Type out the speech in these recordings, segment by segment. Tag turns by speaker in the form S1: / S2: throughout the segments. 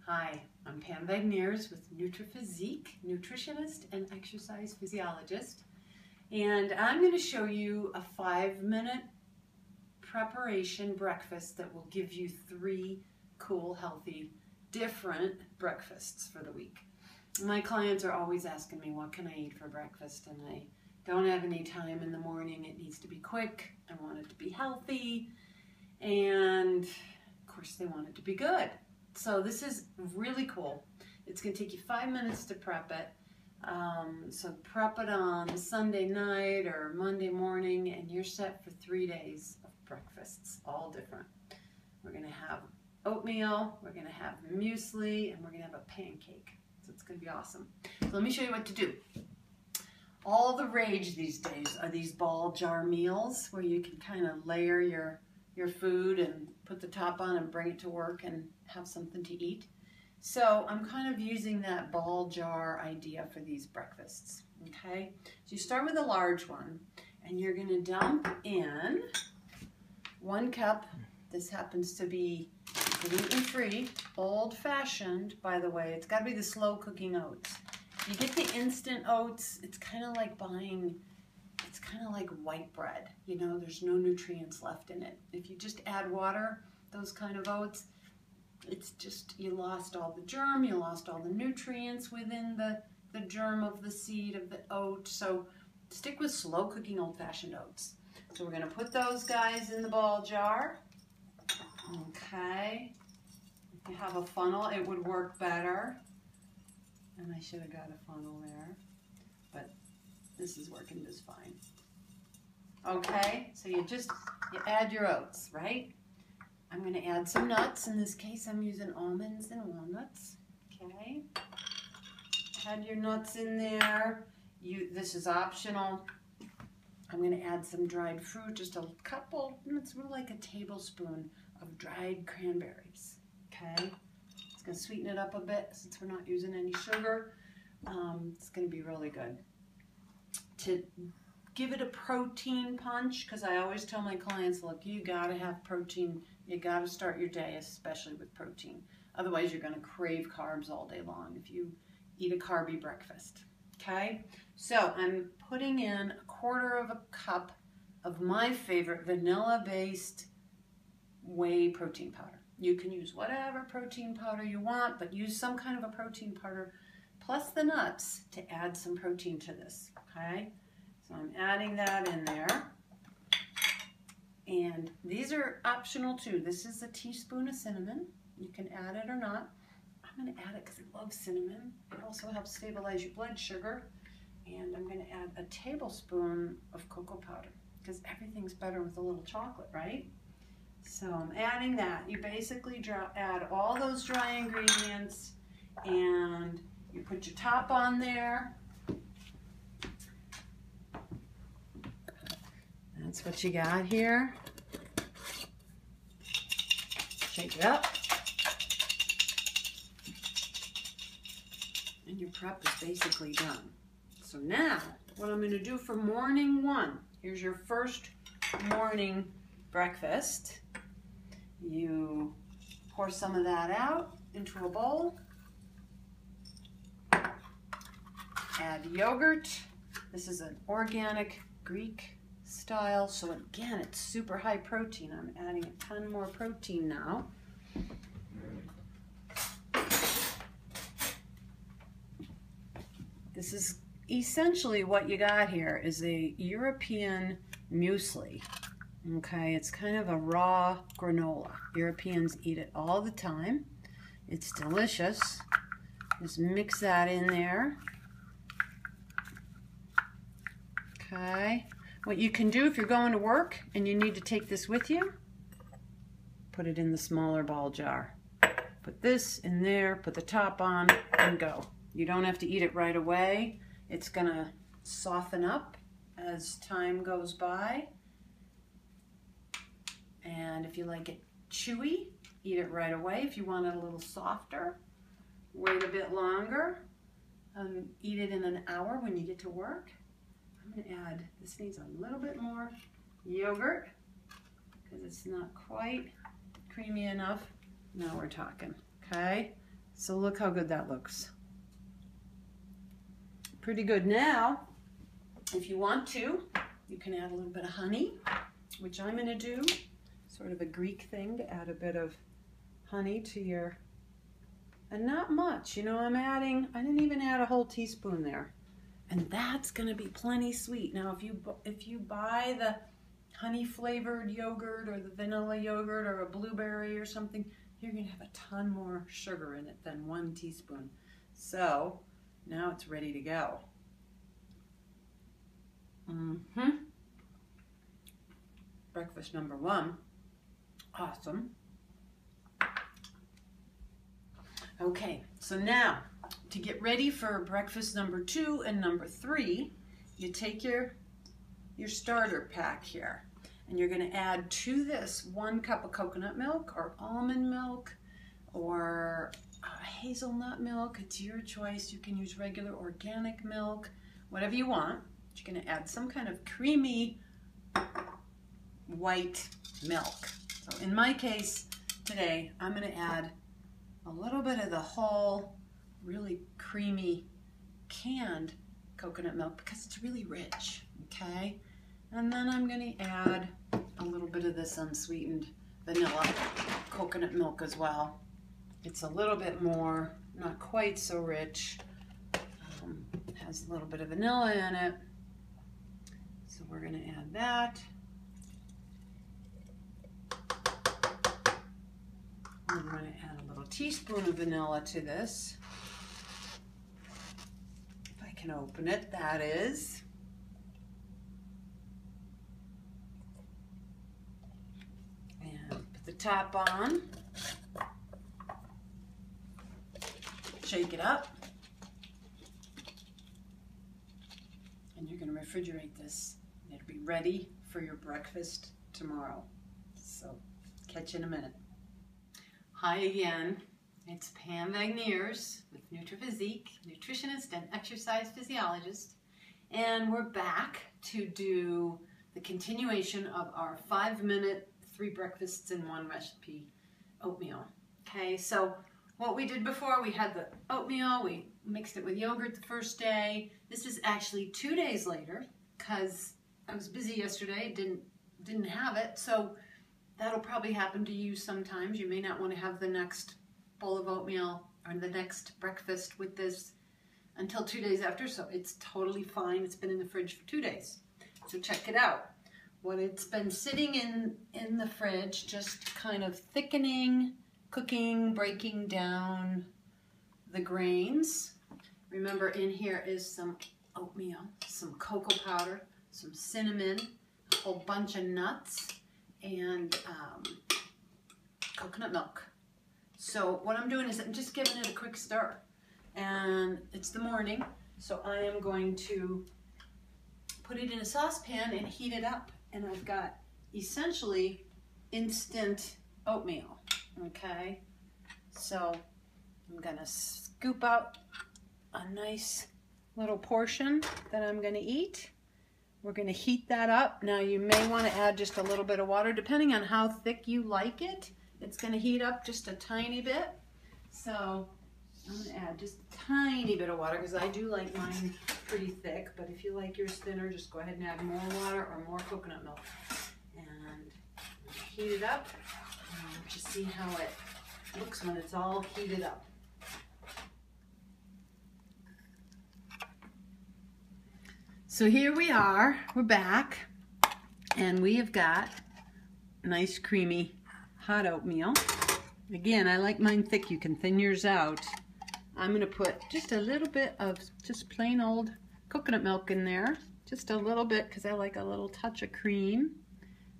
S1: Hi, I'm Pam Wagniers with NutriPhysique, nutritionist and exercise physiologist. And I'm going to show you a 5-minute preparation breakfast that will give you 3 cool, healthy, different breakfasts for the week. My clients are always asking me, what can I eat for breakfast? And I don't have any time in the morning. It needs to be quick. I want it to be healthy. And of course, they want it to be good. So this is really cool. It's going to take you 5 minutes to prep it. So prep it on Sunday night or Monday morning, and you're set for 3 days of breakfasts, all different. We're going to have oatmeal, we're going to have muesli, and we're going to have a pancake. So it's going to be awesome. So let me show you what to do. All the rage these days are these ball jar meals where you can kind of layer your food and put the top on and bring it to work and have something to eat. So I'm kind of using that ball jar idea for these breakfasts, okay? So you start with a large one, and you're gonna dump in 1 cup. This happens to be gluten-free, old-fashioned, by the way. It's gotta be the slow cooking oats. If you get the instant oats, it's kind of like white bread. You know, there's no nutrients left in it. If you just add water, those kind of oats, it's just, you lost all the germ, you lost all the nutrients within the germ of the seed of the oat. So stick with slow cooking old-fashioned oats. So we're gonna put those guys in the ball jar. Okay. If you have a funnel, it would work better. And I should have got a funnel there, but this is working just fine. Okay, so you add your oats, right? I'm going to add some nuts. In this case, I'm using almonds and walnuts. Okay, add your nuts in there. This is optional. I'm going to add some dried fruit, just a couple. It's really like a tablespoon of dried cranberries. Okay, it's going to sweeten it up a bit since we're not using any sugar. It's going to be really good. To give it a protein punch, because I always tell my clients, look, you got to have protein. You got to start your day, especially with protein. Otherwise, you're going to crave carbs all day long if you eat a carby breakfast. Okay? So I'm putting in 1/4 cup of my favorite vanilla-based whey protein powder. You can use whatever protein powder you want, but use some kind of a protein powder plus the nuts to add some protein to this. Okay? So I'm adding that in there. And these are optional too. This is a teaspoon of cinnamon. You can add it or not. I'm going to add it because I love cinnamon. It also helps stabilize your blood sugar. And I'm going to add a tablespoon of cocoa powder because everything's better with a little chocolate, right? So I'm adding that. You basically add all those dry ingredients and you put your top on there. That's what you got here. Shake it up. And your prep is basically done. So now, what I'm going to do for morning 1, here's your first morning breakfast. You pour some of that out into a bowl. Add yogurt. This is an organic Greek style, so again, it's super high protein. I'm adding a ton more protein now. This is essentially what you got here is a European muesli. Okay, it's kind of a raw granola. Europeans eat it all the time. It's delicious. Just mix that in there. Okay. What you can do if you're going to work and you need to take this with you, put it in the smaller ball jar. Put this in there, put the top on, and go. You don't have to eat it right away. It's going to soften up as time goes by. And if you like it chewy, eat it right away. If you want it a little softer, wait a bit longer. Eat it in an hour when you get to work. I'm going to add, this needs a little bit more yogurt because it's not quite creamy enough. Now we're talking, okay? So look how good that looks. Pretty good. Now, if you want to, you can add a little bit of honey, which I'm going to do. Sort of a Greek thing to add a bit of honey to your, and not much. You know, I didn't even add a whole teaspoon there. And that's going to be plenty sweet. Now, if you buy the honey flavored yogurt or the vanilla yogurt or a blueberry or something, you're going to have a ton more sugar in it than 1 teaspoon. So now it's ready to go. Breakfast number 1. Awesome. Okay, so now to get ready for breakfast number 2 and number 3, you take your starter pack here, and you're going to add to this 1 cup of coconut milk or almond milk or hazelnut milk. It's your choice. You can use regular organic milk, whatever you want. You're going to add some kind of creamy white milk. So in my case today, I'm going to add a little bit of the whole really creamy canned coconut milk because it's really rich, okay? And then I'm going to add a little bit of this unsweetened vanilla coconut milk as well. It's a little bit more, not quite so rich. Has a little bit of vanilla in it. So we're going to add that. I'm going to add a little teaspoon of vanilla to this. If I can open it, that is. And put the top on. Shake it up. And you're going to refrigerate this. And it'll be ready for your breakfast tomorrow. So catch you in a minute. Hi again, it's Pam Vagniers with NutriPhysique, nutritionist and exercise physiologist, and we're back to do the continuation of our 5-minute 3 breakfasts in 1 recipe oatmeal. Okay, so what we did before, we had the oatmeal, we mixed it with yogurt the first day. This is actually 2 days later because I was busy yesterday, didn't have it, so that'll probably happen to you sometimes. You may not want to have the next bowl of oatmeal or the next breakfast with this until 2 days after, so it's totally fine. It's been in the fridge for 2 days. So check it out. When it's been sitting in the fridge, just kind of thickening, cooking, breaking down the grains. Remember, in here is some oatmeal, some cocoa powder, some cinnamon, a whole bunch of nuts, and coconut milk. So what I'm doing is I'm just giving it a quick stir. And it's the morning, so I am going to put it in a saucepan and heat it up. And I've got essentially instant oatmeal, okay? So I'm gonna scoop out a nice little portion that I'm gonna eat. We're going to heat that up. Now you may want to add just a little bit of water depending on how thick you like it. It's going to heat up just a tiny bit. So I'm going to add just a tiny bit of water because I do like mine pretty thick. But if you like yours thinner, just go ahead and add more water or more coconut milk. And heat it up. And just see how it looks when it's all heated up. So here we are, we're back, and we have got nice creamy hot oatmeal. Again, I like mine thick. You can thin yours out. I'm going to put just a little bit of just plain old coconut milk in there. Just a little bit because I like a little touch of cream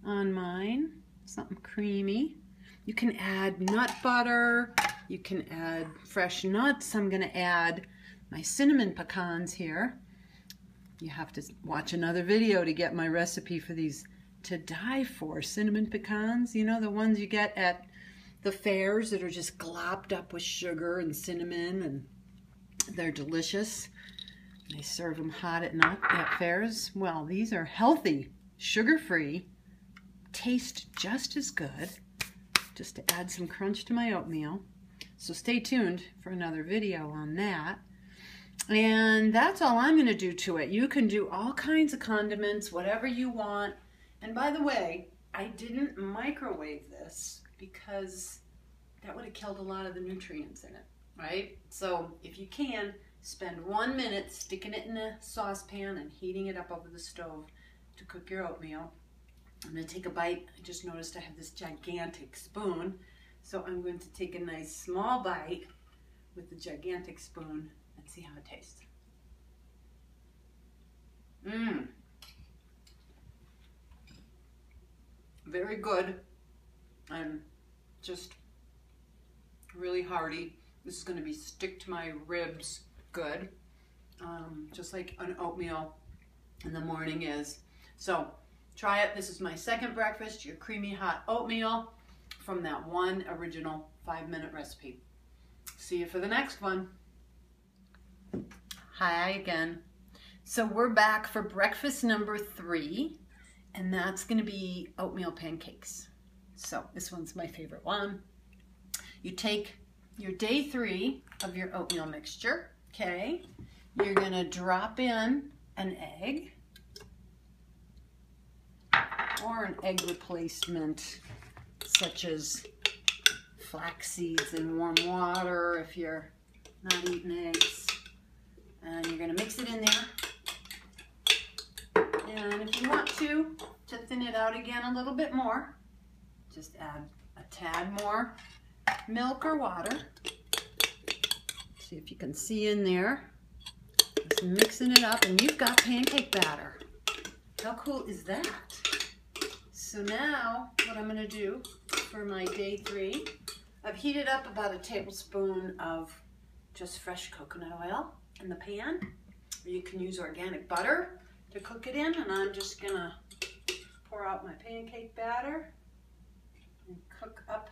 S1: on mine. Something creamy. You can add nut butter. You can add fresh nuts. I'm going to add my cinnamon pecans here. You have to watch another video to get my recipe for these to die for cinnamon pecans. You know, the ones you get at the fairs that are just glopped up with sugar and cinnamon, and they're delicious. They serve them hot at fairs. Well, these are healthy, sugar-free, taste just as good. Just to add some crunch to my oatmeal. So stay tuned for another video on that. And that's all I'm going to do to it. You can do all kinds of condiments, whatever you want. And by the way, I didn't microwave this because that would have killed a lot of the nutrients in it, right? So if you can, spend 1 minute sticking it in a saucepan and heating it up over the stove to cook your oatmeal. I'm going to take a bite. I just noticed I have this gigantic spoon. So I'm going to take a nice small bite with the gigantic spoon and see how it tastes. Very good. And just really hearty. This is going to be stick to my ribs good. Just like an oatmeal in the morning is. So try it. This is my second breakfast, your creamy hot oatmeal from that one original 5-minute recipe. See you for the next one. Hi again. So we're back for breakfast number 3, and that's going to be oatmeal pancakes. So this one's my favorite one. You take your day 3 of your oatmeal mixture, okay? You're going to drop in an egg or an egg replacement such as flax seeds in warm water if you're not eating eggs. And you're going to mix it in there. And if you want to thin it out again a little bit more, just add a tad more milk or water. See if you can see in there. Just mixing it up and you've got pancake batter. How cool is that? So now what I'm going to do for my day 3, I've heated up about a tablespoon of just fresh coconut oil in the pan. Or you can use organic butter to cook it in, and I'm just going to pour out my pancake batter and cook up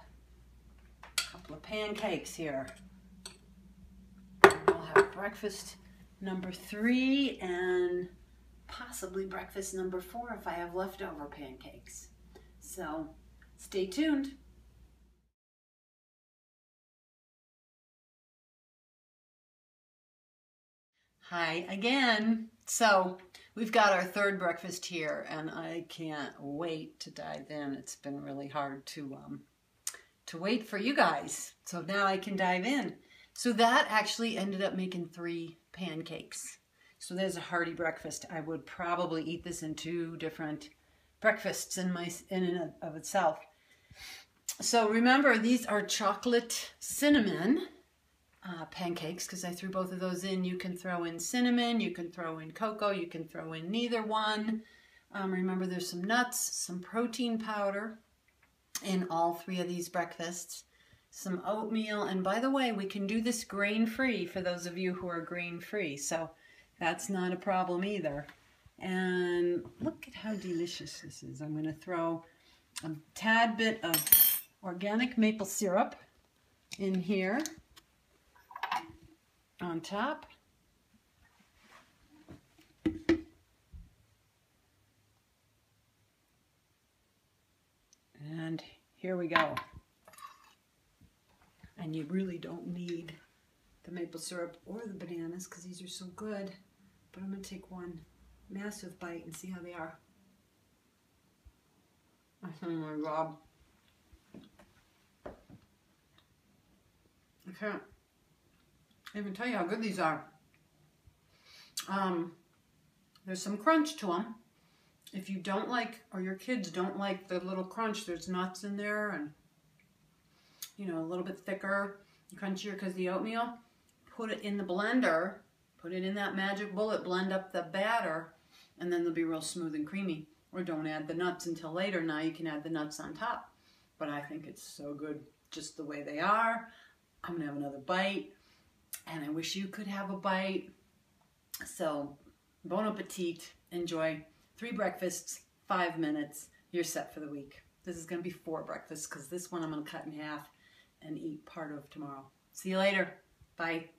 S1: a couple of pancakes here. We'll have breakfast number 3 and possibly breakfast number 4 if I have leftover pancakes. So stay tuned. Hi again. So we've got our third breakfast here, and I can't wait to dive in. It's been really hard to wait for you guys. So now I can dive in. So that actually ended up making 3 pancakes. So there's a hearty breakfast. I would probably eat this in 2 different breakfasts in and of itself. So remember, these are chocolate cinnamon pancakes, because I threw both of those in. You can throw in cinnamon, you can throw in cocoa, you can throw in neither one. Remember, there's some nuts, some protein powder in all 3 of these breakfasts, some oatmeal, and by the way, we can do this grain-free for those of you who are grain-free, so that's not a problem either. And look at how delicious this is. I'm going to throw a tad bit of organic maple syrup in here on top. And here we go. And you really don't need the maple syrup or the bananas because these are so good. But I'm going to take one massive bite and see how they are. Oh my God. I can't even tell you how good these are. There's some crunch to them. If you don't like, or your kids don't like the little crunch, there's nuts in there and, you know, a little bit thicker, crunchier because the oatmeal. Put it in the blender, put it in that magic bullet, blend up the batter, and then they'll be real smooth and creamy. Or don't add the nuts until later. Now you can add the nuts on top. But I think it's so good just the way they are. I'm going to have another bite. And I wish you could have a bite. So, bon appetit. Enjoy. 3 breakfasts, 5 minutes. You're set for the week. This is going to be 4 breakfasts because this one I'm going to cut in half and eat part of tomorrow. See you later. Bye.